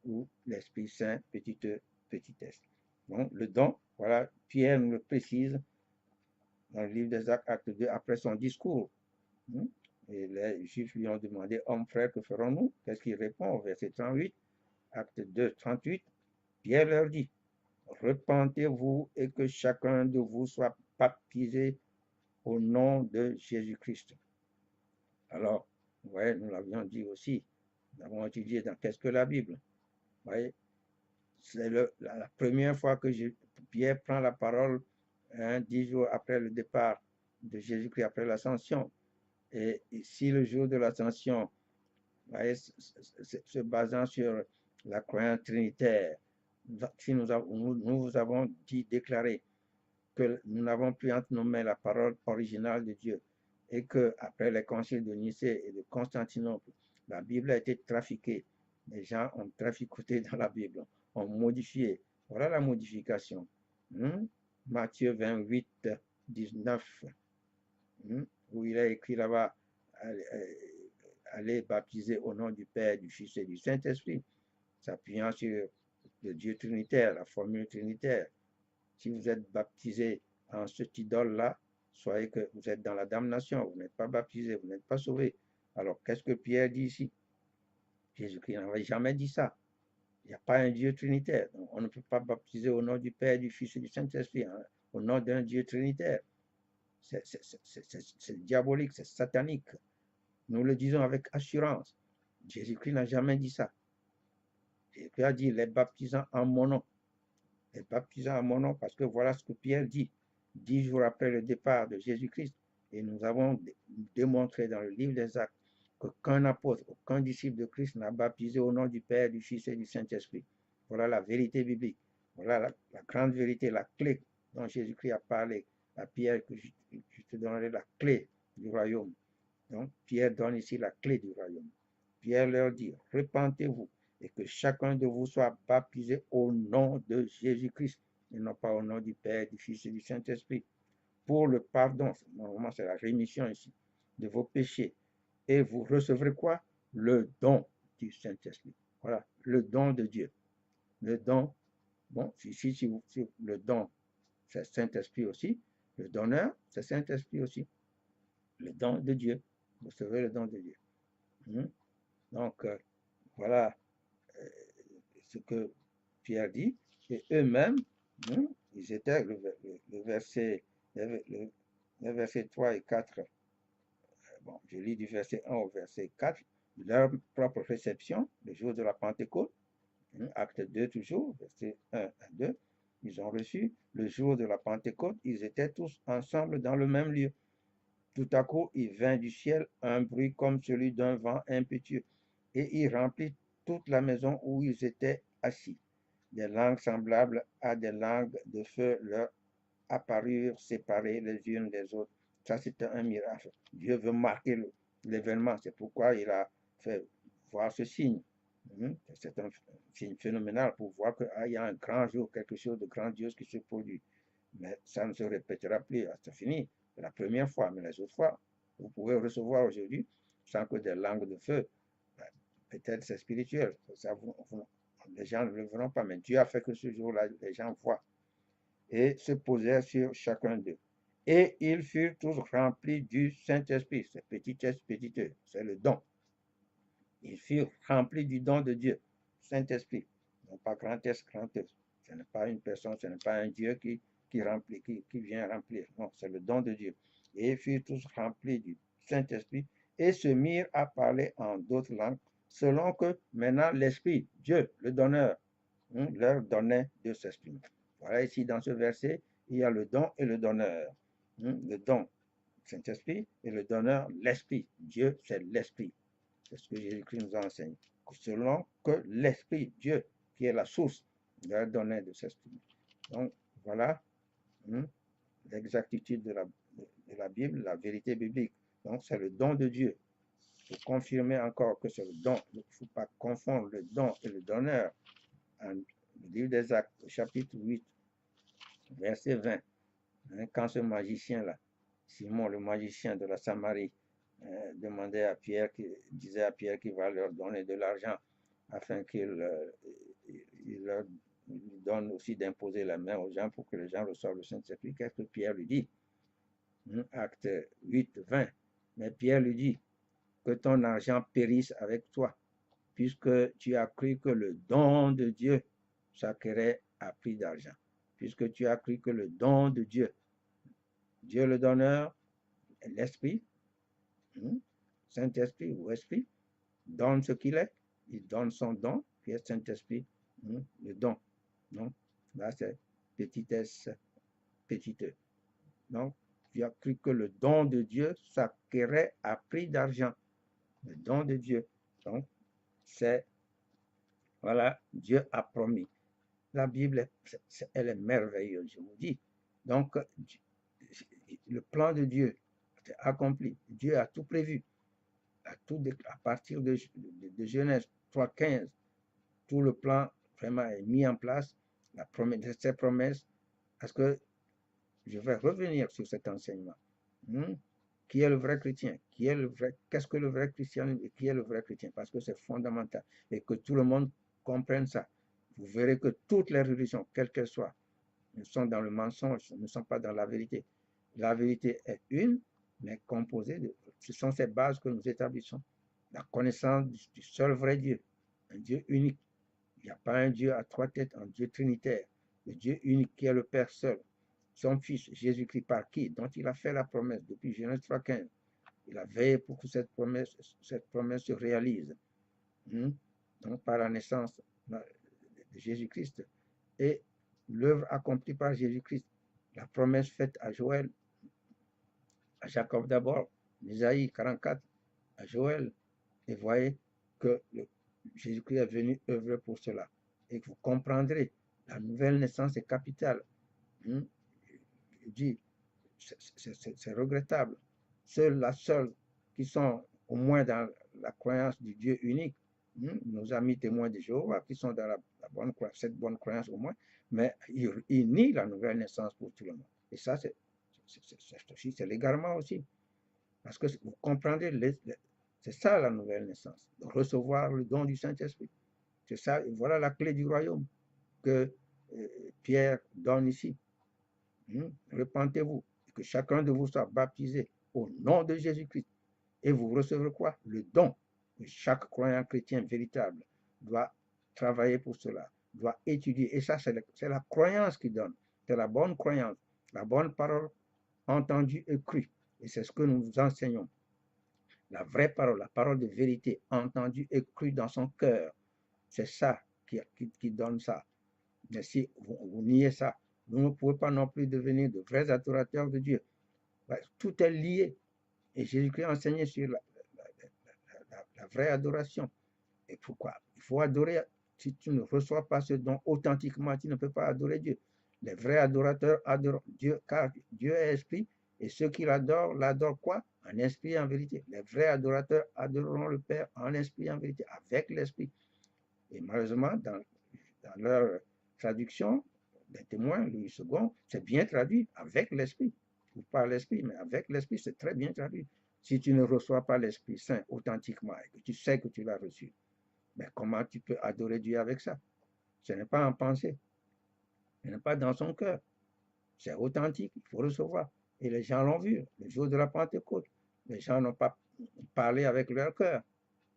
Speaker 1: ou l'Esprit Saint, petit e, petit s. Donc, le don, voilà, Pierre nous le précise dans le livre des Actes, acte 2, après son discours. Et les Juifs lui ont demandé, homme frère, que ferons-nous? Qu'est-ce qu'il répond au verset 38, acte 2, 38, Pierre leur dit, repentez-vous et que chacun de vous soit baptisé au nom de Jésus-Christ. Alors, vous voyez, nous l'avions dit aussi, nous avons étudié dans Qu'est-ce que la Bible? Vous voyez, c'est la première fois que Pierre prend la parole 10 jours après le départ de Jésus-Christ, après l'ascension. Et si le jour de l'ascension, se basant sur la croyance trinitaire, si nous vous avons déclaré que nous n'avons plus entre nos mains la parole originale de Dieu et que après les conciles de Nicée et de Constantinople, la Bible a été trafiquée. Les gens ont traficoté dans la Bible, ont modifié. Voilà la modification. Matthieu 28, 19, où il est écrit là-bas, allez baptiser au nom du Père, du Fils et du Saint-Esprit, s'appuyant sur le Dieu trinitaire, la formule trinitaire. Si vous êtes baptisé en cette idole-là, soyez que vous êtes dans la damnation, vous n'êtes pas baptisé, vous n'êtes pas sauvé. Alors, qu'est-ce que Pierre dit ici? Jésus-Christ n'avait jamais dit ça. Il n'y a pas un Dieu trinitaire. Donc, on ne peut pas baptiser au nom du Père, du Fils et du Saint-Esprit, au nom d'un Dieu trinitaire. C'est diabolique, c'est satanique. Nous le disons avec assurance. Jésus-Christ n'a jamais dit ça. Jésus-Christ a dit les baptisants en mon nom. Les baptisants en mon nom, parce que voilà ce que Pierre dit 10 jours après le départ de Jésus-Christ. Et nous avons démontré dans le livre des Actes qu'aucun apôtre, aucun disciple de Christ n'a baptisé au nom du Père, du Fils et du Saint-Esprit. Voilà la vérité biblique. Voilà la grande vérité, la clé dont Jésus-Christ a parlé à Pierre, que je te donnerai la clé du royaume. Donc, Pierre donne ici la clé du royaume. Pierre leur dit, repentez-vous et que chacun de vous soit baptisé au nom de Jésus-Christ, et non pas au nom du Père, du Fils et du Saint-Esprit, pour le pardon, normalement c'est la rémission ici, de vos péchés. Et vous recevrez quoi? Le don du Saint-Esprit. Voilà, le don de Dieu. Le don, bon, si le don, c'est Saint-Esprit aussi. Le donneur, c'est Saint-Esprit aussi. Le don de Dieu. Vous recevez le don de Dieu. Donc, voilà ce que Pierre dit. Et eux-mêmes, ils étaient, le verset 3 et 4, bon, je lis du verset 1 au verset 4, leur propre réception, le jour de la Pentecôte, Acte 2 toujours, verset 1 à 2. Ils ont reçu le jour de la Pentecôte, ils étaient tous ensemble dans le même lieu. Tout à coup, il vint du ciel un bruit comme celui d'un vent impétueux, et il remplit toute la maison où ils étaient assis. Des langues semblables à des langues de feu leur apparurent séparées les unes des autres. Ça, c'était un miracle. Dieu veut marquer l'événement. C'est pourquoi il a fait voir ce signe. C'est un signe phénoménal pour voir qu'il y a un grand jour, quelque chose de grandiose qui se produit. Mais ça ne se répétera plus. C'est fini. C'est la première fois. Mais les autres fois, vous pouvez recevoir aujourd'hui sans que des langues de feu. Peut-être c'est spirituel. Ça, les gens ne le verront pas. Mais Dieu a fait que ce jour-là, les gens voient et se posèrent sur chacun d'eux. Et ils furent tous remplis du Saint-Esprit. C'est petit s, petit e, c'est le don. Ils furent remplis du don de Dieu, Saint-Esprit. Non pas grand S, grand E. Ce n'est pas une personne, ce n'est pas un Dieu qui remplit, qui vient remplir. Non, c'est le don de Dieu. Et ils furent tous remplis du Saint-Esprit et se mirent à parler en d'autres langues, selon que maintenant l'Esprit, Dieu, le donneur, leur donnait de s'exprimer. Voilà, ici dans ce verset, il y a le don et le donneur. Le don, Saint-Esprit, et le donneur, l'Esprit. Dieu, c'est l'Esprit. C'est ce que Jésus-Christ nous enseigne. Selon que l'Esprit, Dieu, qui est la source, leur donnait de s'exprimer. Donc, voilà l'exactitude de la Bible, la vérité biblique. Donc, c'est le don de Dieu. Pour confirmer encore que c'est le don, il ne faut pas confondre le don et le donneur. Le livre des Actes, chapitre 8, verset 20, quand ce magicien-là, Simon, le magicien de la Samarie, demandait à Pierre, disait à Pierre qu'il va leur donner de l'argent afin qu'il leur donne aussi d'imposer la main aux gens pour que les gens reçoivent le Saint-Esprit. Qu'est-ce que Pierre lui dit? Acte 8, 20. Mais Pierre lui dit que ton argent périsse avec toi, puisque tu as cru que le don de Dieu s'acquérait à prix d'argent. Puisque tu as cru que le don de Dieu, Dieu le donneur, l'Esprit, Saint-Esprit ou Esprit, donne ce qu'il est, il donne son don, qui est Saint-Esprit, le don. Donc, là, c'est petit s, petit e. Donc, tu as cru que le don de Dieu s'acquérait à prix d'argent. Le don de Dieu. Donc, c'est, voilà, Dieu a promis. La Bible, elle est merveilleuse, je vous dis. Donc, le plan de Dieu est accompli. Dieu a tout prévu. À partir de Genèse 3,15, tout le plan vraiment est mis en place. Ces promesses, parce que je vais revenir sur cet enseignement. Qui est le vrai chrétien? Qu'est-ce que le vrai christianisme et qui est le vrai chrétien? Parce que c'est fondamental. Et que tout le monde comprenne ça. Vous verrez que toutes les religions, quelles qu'elles soient, sont dans le mensonge, ne sont pas dans la vérité. La vérité est une, mais composée de... Ce sont ces bases que nous établissons. La connaissance du seul vrai Dieu, un Dieu unique. Il n'y a pas un Dieu à trois têtes, un Dieu trinitaire. Le Dieu unique qui est le Père seul. Son Fils, Jésus-Christ, par qui? Dont il a fait la promesse depuis Genèse 3,15. Il a veillé pour que cette promesse se réalise. Donc, par la naissance de Jésus-Christ et l'œuvre accomplie par Jésus-Christ, la promesse faite à Joël, à Jacob d'abord, Isaïe 44, à Joël, et voyez que Jésus-Christ est venu œuvrer pour cela. Et vous comprendrez, la nouvelle naissance est capitale. Je dis, c'est regrettable. Seuls qui sont au moins dans la croyance du Dieu unique, nos amis témoins de Jéhovah, qui sont dans cette bonne croyance au moins, mais ils nient la nouvelle naissance pour tout le monde. Et ça, c'est l'égarement aussi. Parce que vous comprendrez, c'est ça la nouvelle naissance, de recevoir le don du Saint-Esprit. C'est ça, et voilà la clé du royaume que Pierre donne ici. Repentez-vous, que chacun de vous soit baptisé au nom de Jésus-Christ. Et vous recevrez quoi? Le don. Et chaque croyant chrétien véritable doit travailler pour cela, doit étudier. Et ça, c'est la croyance qui donne. C'est la bonne croyance, la bonne parole entendue et crue. Et c'est ce que nous vous enseignons. La vraie parole, la parole de vérité, entendue et crue dans son cœur. C'est ça qui donne ça. Mais si vous niez ça, vous ne pouvez pas non plus devenir de vrais adorateurs de Dieu. Tout est lié. Et Jésus-Christ a enseigné sur la vraie adoration. Et pourquoi? Il faut adorer. Si tu ne reçois pas ce don authentiquement, tu ne peux pas adorer Dieu. Les vrais adorateurs adorent Dieu, car Dieu est esprit, et ceux qui l'adorent quoi? En esprit et en vérité. Les vrais adorateurs adoreront le Père en esprit et en vérité, avec l'esprit. Et malheureusement, dans leur traduction, des témoins, Louis II, c'est bien traduit avec l'esprit. Ou pas l'esprit, mais avec l'esprit, c'est très bien traduit. Si tu ne reçois pas l'Esprit Saint authentiquement et que tu sais que tu l'as reçu, mais comment tu peux adorer Dieu avec ça? Ce n'est pas en pensée, ce n'est pas dans son cœur. C'est authentique, il faut recevoir. Et les gens l'ont vu, le jour de la Pentecôte. Les gens n'ont pas parlé avec leur cœur.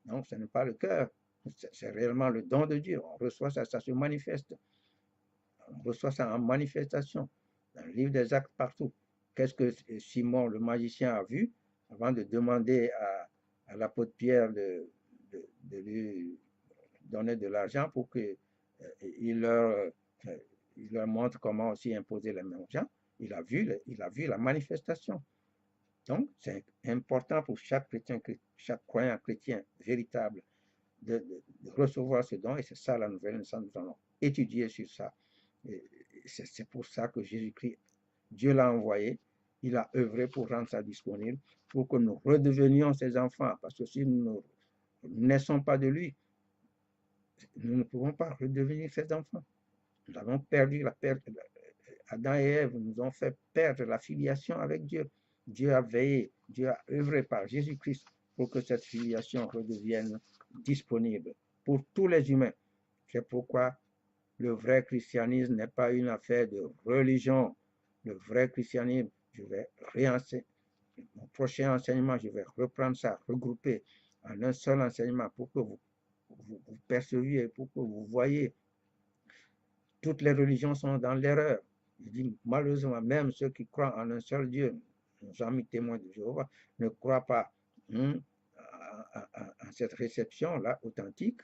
Speaker 1: Non, ce n'est pas le cœur. C'est réellement le don de Dieu. On reçoit ça, ça se manifeste. On reçoit ça en manifestation. Dans le livre des Actes, partout. Qu'est-ce que Simon, le magicien, a vu avant de demander à l'apôtre Pierre de lui donner de l'argent pour qu'il leur montre comment aussi imposer les mains aux gens? Il a vu la manifestation. Donc, c'est important pour chaque chrétien, chaque croyant chrétien véritable de recevoir ce don, et c'est ça la nouvelle naissance. Nous allons étudier sur ça. C'est pour ça que Jésus-Christ, Dieu l'a envoyé, il a œuvré pour rendre ça disponible, pour que nous redevenions ses enfants, parce que si nous ne naissons pas de lui, nous ne pouvons pas redevenir ses enfants. Nous avons perdu Adam et Ève nous ont fait perdre la filiation avec Dieu. Dieu a veillé, Dieu a œuvré par Jésus-Christ pour que cette filiation redevienne disponible pour tous les humains. C'est pourquoi le vrai christianisme n'est pas une affaire de religion. Le vrai christianisme, je vais réenseigner. Mon prochain enseignement, je vais reprendre ça, regrouper en un seul enseignement pour que vous perceviez, pour que vous voyez. Toutes les religions sont dans l'erreur. Je dis malheureusement, même ceux qui croient en un seul Dieu, nos amis témoins de Jéhovah, ne croient pas à cette réception-là authentique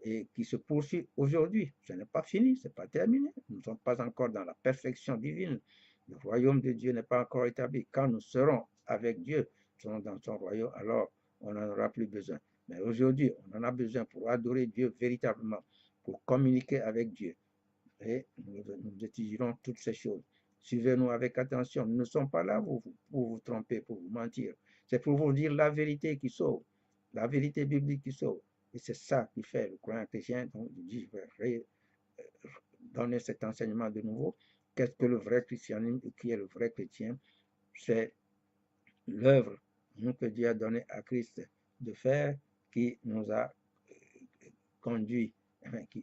Speaker 1: et qui se poursuit aujourd'hui. Ce n'est pas fini, ce n'est pas terminé. Nous ne sommes pas encore dans la perfection divine. Le royaume de Dieu n'est pas encore établi. Quand nous serons avec Dieu, nous serons dans son royaume, alors on n'en aura plus besoin. Mais aujourd'hui, on en a besoin pour adorer Dieu véritablement, pour communiquer avec Dieu. Et nous étudierons toutes ces choses. Suivez-nous avec attention. Nous ne sommes pas là pour vous tromper, pour vous mentir. C'est pour vous dire la vérité qui sauve, la vérité biblique qui sauve. Et c'est ça qui fait le croyant chrétien. Donc, je dis, je vais donner cet enseignement de nouveau. Qu'est-ce que le vrai christianisme et qui est le vrai chrétien? C'est l'œuvre que Dieu a donnée à Christ de faire qui nous a conduit,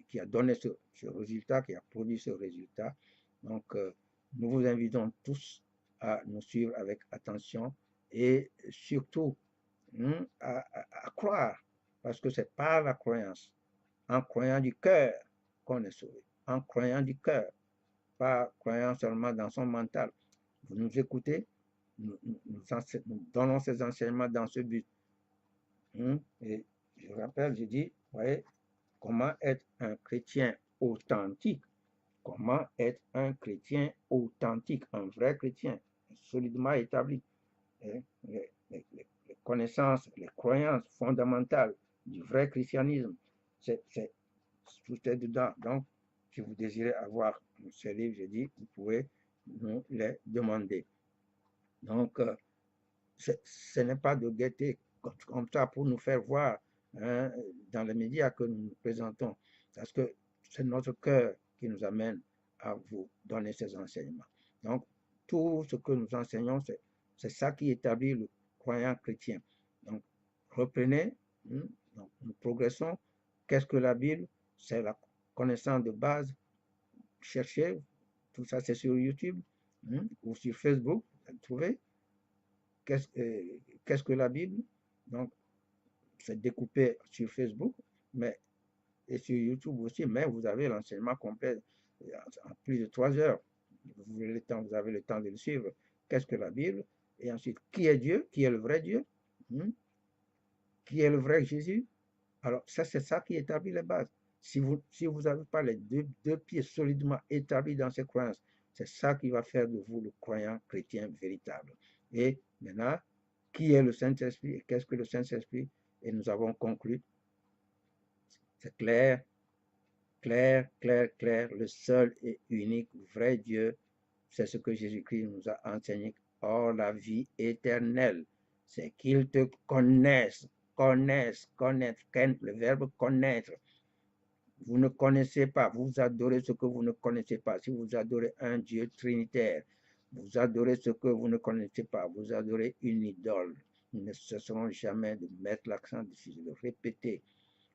Speaker 1: qui a donné ce résultat, qui a produit ce résultat. Donc, nous vous invitons tous à nous suivre avec attention et surtout à croire, parce que c'est par la croyance, en croyant du cœur qu'on est sauvé, en croyant du cœur, pas croyant seulement dans son mental. Vous nous écoutez, nous donnons ces enseignements dans ce but. Et je rappelle, je dis, voyez, comment être un chrétien authentique? Comment être un chrétien authentique, un vrai chrétien, solidement établi? Les connaissances, les croyances fondamentales du vrai christianisme, tout est dedans. Donc, si vous désirez avoir ces livres, je dis, vous pouvez nous les demander. Donc, ce n'est pas de gaieté comme ça pour nous faire voir dans les médias que nous nous présentons, parce que c'est notre cœur qui nous amène à vous donner ces enseignements. Donc, tout ce que nous enseignons, c'est ça qui établit le croyant chrétien. Donc, reprenez, donc, nous progressons. Qu'est-ce que la Bible? C'est la connaissance de base. Cherchez, tout ça c'est sur YouTube ou sur Facebook, vous trouvez. Qu'est-ce que la Bible? Donc, c'est découpé sur Facebook, et sur YouTube aussi, mais vous avez l'enseignement complet en plus de 3 heures. Vous avez le temps de le suivre. Qu'est-ce que la Bible? Et ensuite, qui est Dieu? Qui est le vrai Dieu? Qui est le vrai Jésus? Alors, ça, c'est ça qui établit les bases. Si vous n'avez pas les deux pieds solidement établis dans ces croyances, c'est ça qui va faire de vous le croyant chrétien véritable. Et maintenant, qui est le Saint-Esprit et qu'est-ce que le Saint-Esprit? Et nous avons conclu, c'est clair, clair, clair, clair, le seul et unique vrai Dieu, c'est ce que Jésus-Christ nous a enseigné. Or, la vie éternelle, c'est qu'ils te connaissent, connaissent, connaître, le verbe connaître. Vous ne connaissez pas, vous adorez ce que vous ne connaissez pas. Si vous adorez un Dieu trinitaire, vous adorez ce que vous ne connaissez pas, vous adorez une idole. Nous ne cesserons jamais de mettre l'accent dessus, de le répéter.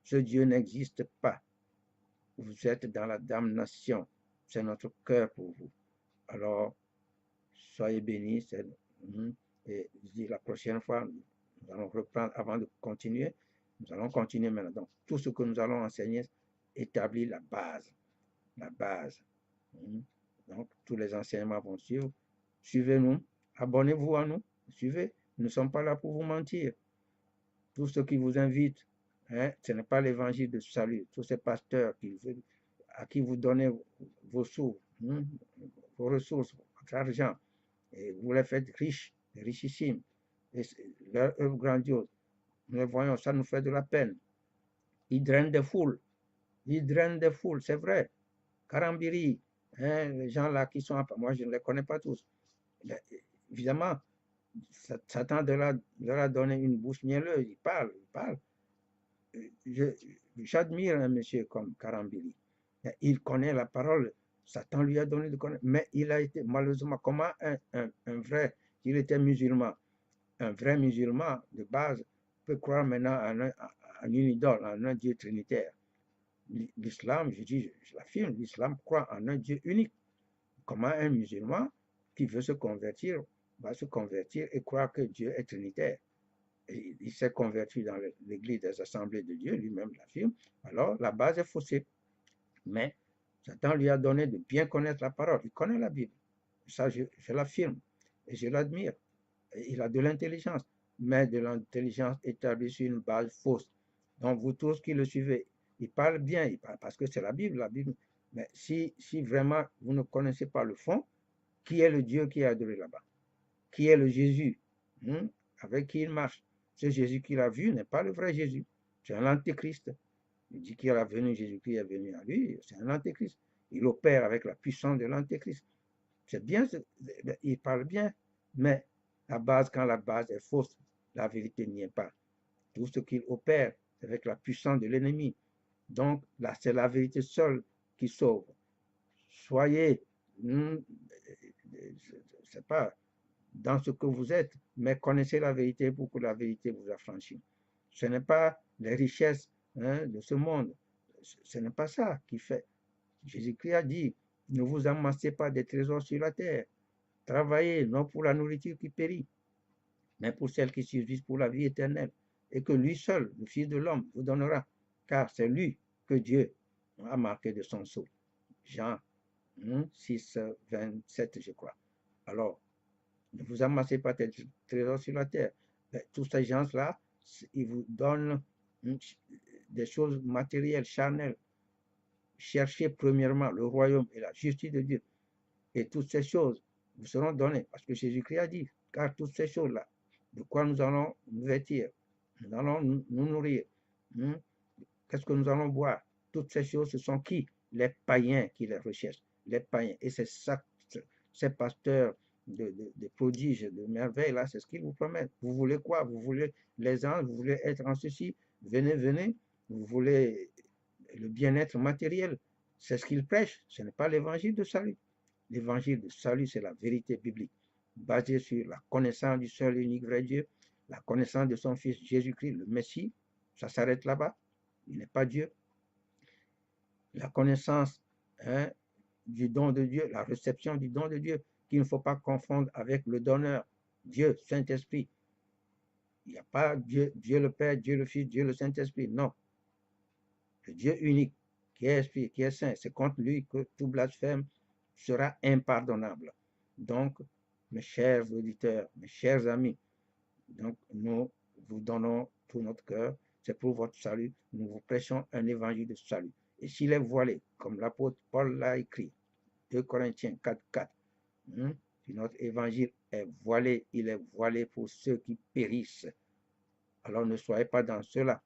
Speaker 1: Ce Dieu n'existe pas. Vous êtes dans la damnation. C'est notre cœur pour vous. Alors, soyez bénis. Et je dis la prochaine fois, nous allons reprendre avant de continuer. Nous allons continuer maintenant. Donc, tout ce que nous allons enseigner établit la base. La base. Donc, tous les enseignements vont suivre. Suivez-nous. Abonnez-vous à nous. Suivez. Nous ne sommes pas là pour vous mentir. Tout ce qui vous invite, ce n'est pas l'évangile de salut. Tous ces pasteurs à qui vous donnez vos sous, vos ressources, votre argent, et vous les faites riches, richissimes, et leur œuvre grandiose. Nous les voyons, ça nous fait de la peine. Ils drainent des foules. Ils drainent des foules, c'est vrai. Karambiri, les gens là qui sont, moi je ne les connais pas tous. Évidemment, Satan leur a donné une bouche mielleuse, il parle. J'admire un monsieur comme Karambiri. Il connaît la parole, Satan lui a donné de connaître, mais il a été, malheureusement, comment un vrai, il était musulman, un vrai musulman de base peut croire maintenant en une idole, en un Dieu trinitaire. L'islam, je l'affirme, l'islam croit en un Dieu unique. Comment un musulman qui veut se convertir va se convertir et croire que Dieu est trinitaire? Et il s'est converti dans l'église des assemblées de Dieu, lui-même l'affirme. Alors la base est faussée. Mais Satan lui a donné de bien connaître la parole. Il connaît la Bible. Ça, je l'affirme et je l'admire. Il a de l'intelligence, mais de l'intelligence établie sur une base fausse. Donc vous tous qui le suivez, il parle bien, il parle parce que c'est la Bible. Mais si vraiment vous ne connaissez pas le fond, qui est le Dieu qui est adoré là-bas? Qui est le Jésus avec qui il marche? Ce Jésus qu'il a vu n'est pas le vrai Jésus. C'est un antéchrist. Il dit qu'il est venu, Jésus-Christ est venu à lui, c'est un antéchrist. Il opère avec la puissance de l'antéchrist. C'est bien, il parle bien, mais quand la base est fausse, la vérité n'y est pas. Tout ce qu'il opère, c'est avec la puissance de l'ennemi. Donc, là, c'est la vérité seule qui sauve. Soyez, c'est pas dans ce que vous êtes, mais connaissez la vérité pour que la vérité vous affranchisse. Ce n'est pas les richesses de ce monde. Ce n'est pas ça qui fait. Jésus-Christ a dit, ne vous amassez pas des trésors sur la terre. Travaillez non pour la nourriture qui périt, mais pour celle qui subsiste pour la vie éternelle. Et que lui seul, le Fils de l'homme, vous donnera. Car c'est lui que Dieu a marqué de son sceau. Jean 6, 27, je crois. Alors, ne vous amassez pas des trésors sur la terre. Mais tous ces gens-là, ils vous donnent des choses matérielles, charnelles. Cherchez premièrement le royaume et la justice de Dieu. Et toutes ces choses vous seront données. Parce que Jésus-Christ a dit, car toutes ces choses-là, de quoi nous allons nous vêtir, nous allons nous nourrir, qu'est-ce que nous allons boire? Toutes ces choses, ce sont qui? Les païens qui les recherchent. Les païens. Et c'est ça, ces pasteurs de prodiges, de merveilles, là, c'est ce qu'ils vous promettent. Vous voulez quoi? Vous voulez les anges, vous voulez être en ceci, venez. Vous voulez le bien-être matériel. C'est ce qu'ils prêchent. Ce n'est pas l'évangile de salut. L'évangile de salut, c'est la vérité biblique, basée sur la connaissance du seul et unique vrai Dieu, la connaissance de son Fils Jésus-Christ, le Messie. Ça s'arrête là-bas. Il n'est pas Dieu. La connaissance du don de Dieu, la réception du don de Dieu, qu'il ne faut pas confondre avec le donneur, Dieu, Saint-Esprit. Il n'y a pas Dieu le Père, Dieu le Fils, Dieu le Saint-Esprit. Non. Le Dieu unique, qui est Esprit, qui est Saint, c'est contre lui que tout blasphème sera impardonnable. Donc, mes chers auditeurs, mes chers amis, donc nous vous donnons tout notre cœur. C'est pour votre salut. Nous vous prêchons un évangile de salut. Et s'il est voilé, comme l'apôtre Paul l'a écrit, 2 Corinthiens 4:4, si notre évangile est voilé, il est voilé pour ceux qui périssent. Alors ne soyez pas dans cela.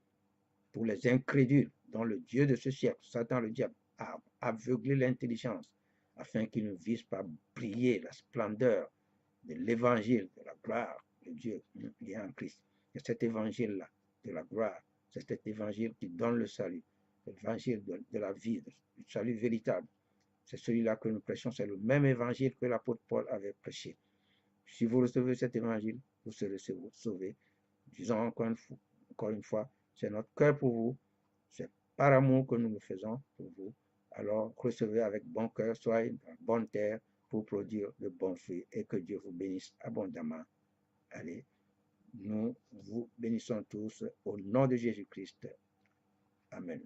Speaker 1: Pour les incrédules, dont le Dieu de ce siècle, Satan le diable, a aveuglé l'intelligence, afin qu'ils ne visent pas briller la splendeur de l'évangile de la gloire de Dieu qui est en Christ. Et cet évangile-là, de la gloire, c'est cet évangile qui donne le salut, l'évangile de la vie, du salut véritable. C'est celui-là que nous prêchons, c'est le même évangile que l'apôtre Paul avait prêché. Si vous recevez cet évangile, vous serez sauvés. Disons encore une fois, c'est notre cœur pour vous, c'est par amour que nous le faisons pour vous. Alors recevez avec bon cœur, soyez dans la bonne terre pour produire de bons fruits et que Dieu vous bénisse abondamment. Allez, nous vous bénissons tous au nom de Jésus-Christ. Amen.